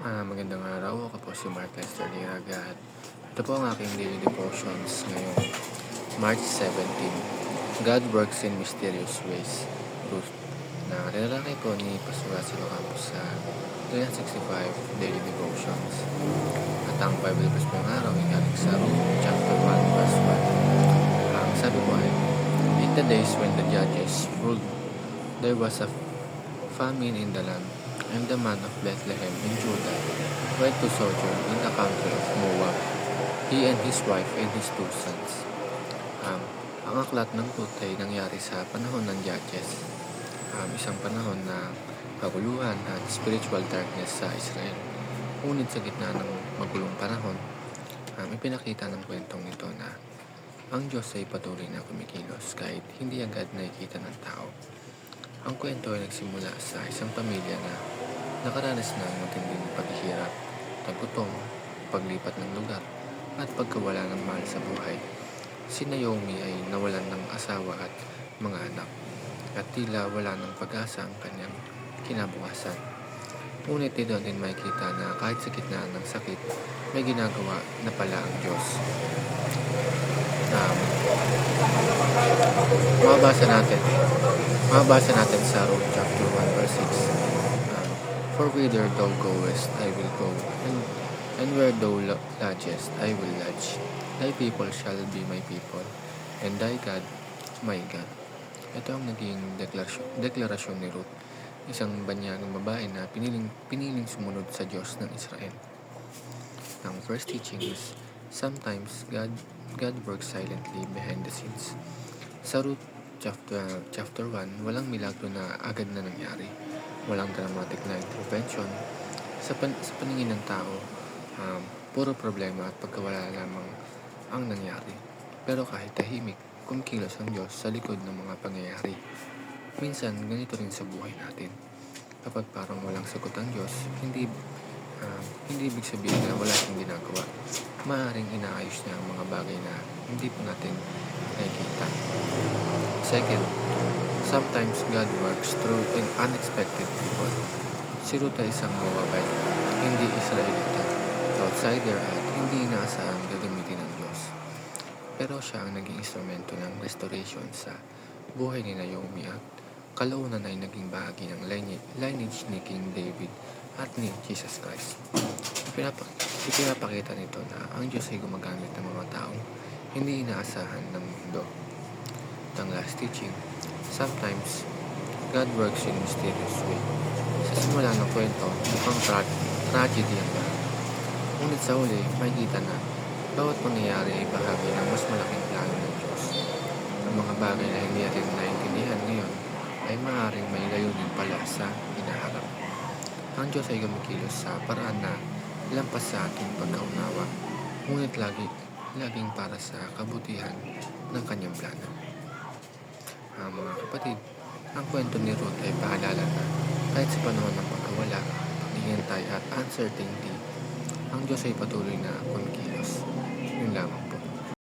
Magandang araw. Ako po si Mark Lester Liraga at ito po ang aking daily devotions ngayong March 17. God works in mysterious ways. Ruth, na nilalaki po ni Pastor Russell Campos sa 365 Daily Devotions. At ang Bible verse po ng araw ay galing sa Ruth chapter 1 verse 1. Ang sabi po ay, "In the days when the judges ruled, there was a famine in the land, and the man of Bethlehem in Judah went to sojourn in the country of Moab, he and his wife and his 2 sons." Ang aklat ng Ruth ay nangyari sa panahon ng Judges, isang panahon na kaguluhan at spiritual darkness sa Israel. Ngunit sa gitna ng magulong panahon, ipinakita ng kwentong ito na ang Diyos ay patuloy na kumikilos kahit hindi agad nakikita ng tao. Ang kwento ay nagsimula sa isang pamilya na nakaranas ng matinding paghihirap, tagutom, paglipat ng lugar, at pagkawala ng mahal sa buhay. Si Naomi ay nawalan ng asawa at mga anak, at tila wala ng pag-asa ang kanyang kinabukasan. Ngunit dito din makikita na kahit sa gitna ng sakit, may ginagawa na pala ang Diyos. Mababasa natin sa Ruth chapter 1 verse 6. "For whither thou goest, I will go, and where thou lodgest, I will lodge. Thy people shall be my people, and thy God, my God." Ito ang naging deklarasyon ni Ruth, isang banyagang babae na piniling sumunod sa Diyos ng Israel. Ang first teaching is, sometimes God works silently behind the scenes. Sa Ruth chapter 1, walang milagro na agad na nangyari. Walang dramatic na intervention. Sa paningin ng tao, puro problema at pagkawala lamang ang nangyari. Pero kahit tahimik, kumikilos ang Diyos sa likod ng mga pangyayari. Minsan, ganito rin sa buhay natin. Kapag parang walang sagot ang Diyos, hindi ibig sabihin na wala siyang ginagawa. Maaaring inaayos niya ang mga bagay na hindi pa natin nakikita. Second, sometimes God works through unexpected people. Si Ruth ay isang Moabite, hindi Israelita, outsider at hindi inaasahang gagamitin ng Diyos. Pero siya ang naging instrumento ng restoration sa buhay ni Naomi at kalaunan ay naging bahagi ng lineage ni King David at ni Jesus Christ. Ipinapakita nito na ang Diyos ay gumagamit ng mga taong hindi inaasahan ng mundo. Ang last teaching, sometimes God works in mysterious way. Sa simula ng kwento, mukhang tragedy ang lahat. Ngunit sa huli, makikita na bawat pangyayari ay bahagi ng mas malaking plano ng Diyos. Ang mga bagay na hindi natin naiintindihan ngayon ay maaaring may layunin pala sa hinaharap. Ang Diyos ay gumikilos sa paraan na lampas sa ating pagkaunawa, ngunit laging para sa kabutihan ng kanyang plano. Mga kapatid, ang kwento ni Ruth ay paalala na kahit sa panahon ng pagkawala, paghihintay at uncertainty, ang Diyos ay patuloy na kumikilos. Yun lamang po.